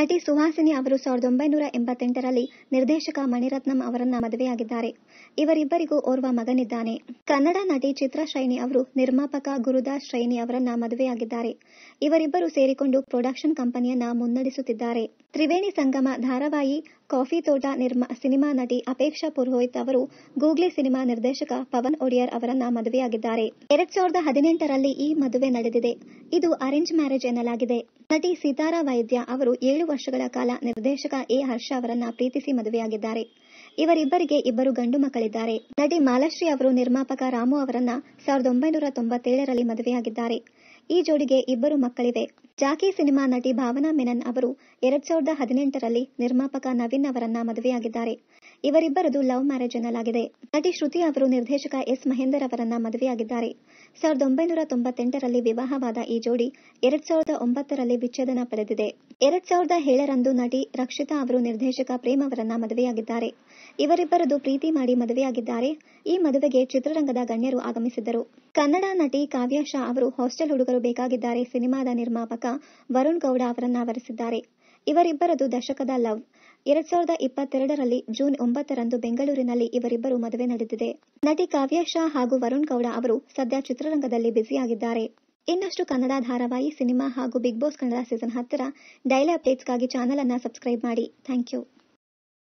ನಟಿ ಸುಹಾಸಿನಿ ಅವರು 1988ರಲ್ಲಿ ನಿರ್ದೇಶಕ ಮಣಿರತ್ನಂ ಅವರನ್ನ ಮದುವೆಯಾಗಿದ್ದಾರೆ. ಇವರಿಬ್ಬರಿಗೂ ಓರ್ವ ಮಗನಿದ್ದಾನೆ. ಕನ್ನಡ ನಟಿ ಚಿತ್ರ ಶೈನಿ ಅವರು ನಿರ್ಮಾಪಕ ಗುರುದಾಸ್ ಶೈನಿ ಅವರನ್ನ ಮದುವೆಯಾಗಿದ್ದಾರೆ. ಇವರಿಬ್ಬರು ಸೇರಿಕೊಂಡು ಪ್ರೊಡಕ್ಷನ್ ಕಂಪನಿಯನ್ನ ಮುನ್ನಡೆಸುತ್ತಿದ್ದಾರೆ. ತ್ರಿವೇಣಿ ಸಂಗಮ ಧಾರಾವಾಹಿ, ಕಾಫಿ ತೋಟ ಸಿನಿಮಾ ನಟಿ ಅಪೇಕ್ಷಾ ಪುರೋಹಿತ್ ಅವರು ಗೂಗ್ಲಿ ಸಿನಿಮಾ ನಿರ್ದೇಶಕ ಪವನ್ ಒಡೆಯರ್ ಅವರನ್ನ ಮದುವೆಯಾಗಿದ್ದಾರೆ. 2018ರಲ್ಲಿ ಈ ಮದುವೆ ನಡೆದಿದೆ. ಇದು ಅರೇಂಜ್ ಮ್ಯಾರೇಜ್ ಎನ್ನಲಾಗಿದೆ. ನಟಿ ಸಿತಾರಾ ವೈದ್ಯ ಅವರು 7 ವರ್ಷಗಳ ಕಾಲ ನಿರ್ದೇಶಕ ಎ. ಹರ್ಷ ಅವರನ್ನ ಪ್ರೀತಿಸಿ ಮದುವೆಯಾಗಿದ್ದಾರೆ. ಇವರಿಬ್ಬರಿಗೆ 2 ಗಂಡು ಮಕ್ಕಳಿದ್ದಾರೆ. ನಟಿ ಮಾಲಾಶ್ರೀ ಅವರು ನಿರ್ಮಾಪಕ ರಾಮು ಅವರನ್ನ 1997ರಲ್ಲಿ ಮದುವೆಯಾಗಿದ್ದಾರೆ. ಈ ಜೋಡಿಗೆ 2 ಮಕ್ಕಳಿವೆ. ಜಾಕಿ ಸಿನಿಮಾ ನಟಿ ಭಾವನಾ ಮೆನನ್ ಅವರು 2018ರಲ್ಲಿ ನಿರ್ಮಾಪಕ ನವೀನ್ ಅವರನ್ನ ಮದುವೆಯಾಗಿದ್ದಾರೆ. ಇವರಿಬ್ಬರದು ಲವ್ ಮ್ಯಾರೇಜ್ ಎನ್ನಲಾಗಿದೆ. ನಟಿ ಶ್ರುತಿ ಅವರು ನಿರ್ದೇಶಕ ಎಸ್. ಮಹೇಂದರ್ ಅವರನ್ನ ಮದುವೆಯಾಗಿದ್ದಾರೆ. 1998ರಲ್ಲಿ ವಿವಾಹವಾದ ಈ ಜೋಡಿ 2009ರಲ್ಲಿ ವಿಚ್ಛೇದನ ಪಡೆದಿದೆ. 2007ರಂದು ನಟಿ ರಕ್ಷಿತಾ ಅವರು ನಿರ್ದೇಶಕ ಪ್ರೇಮ್ ಅವರನ್ನ ಮದುವೆಯಾಗಿದ್ದಾರೆ. ಇವರಿಬ್ಬರದು ಪ್ರೀತಿ ಮಾಡಿ ಮದುವೆಯಾಗಿದ್ದಾರೆ. ಈ ಮದುವೆಗೆ ಚಿತ್ರರಂಗದ ಗಣ್ಯರು ಆಗಮಿಸಿದ್ದರು. ಕನ್ನಡ ನಟಿ ಕಾವ್ಯ ಶಾ ಅವರು ಹಾಸ್ಟೆಲ್ ಹುಡುಗರು ಬೇಕಾಗಿದ್ದಾರೆ ಸಿನಿಮಾದ ನಿರ್ಮಾಪಕ ವರುಣ್ ಗೌಡ ಅವರನ್ನ ವರಿಸಿದ್ದಾರೆ. ಇವರಿಬ್ಬರದು ದಶಕದ ಲವ್. 2022ರಲ್ಲಿ ಜೂನ್ 9ರಂದು ಬೆಂಗಳೂರಿನಲ್ಲಿ ಇವರಿಬ್ಬರು ಮದುವೆ ನಡೆದಿದೆ. ನಟಿ ಕಾವ್ಯ ಶಾ ಹಾಗೂ ವರುಣ್ ಗೌಡ ಅವರು ಸದ್ಯ ಚಿತ್ರರಂಗದಲ್ಲಿ ಬ್ಯುಸಿಯಾಗಿದ್ದಾರೆ. ಇನ್ನಷ್ಟು ಕನ್ನಡ ಧಾರಾವಾಹಿ, ಸಿನಿಮಾ ಹಾಗೂ ಬಿಗ್ ಬಾಸ್ ಕನ್ನಡ ಸೀಸನ್ 10ರ ಡೈಲಿ ಅಪ್ಡೇಟ್ಸ್ಗಾಗಿ ಚಾನೆಲ್ ಅನ್ನ ಸಬ್ಸ್ಕ್ರೈಬ್ ಮಾಡಿ. Thank you.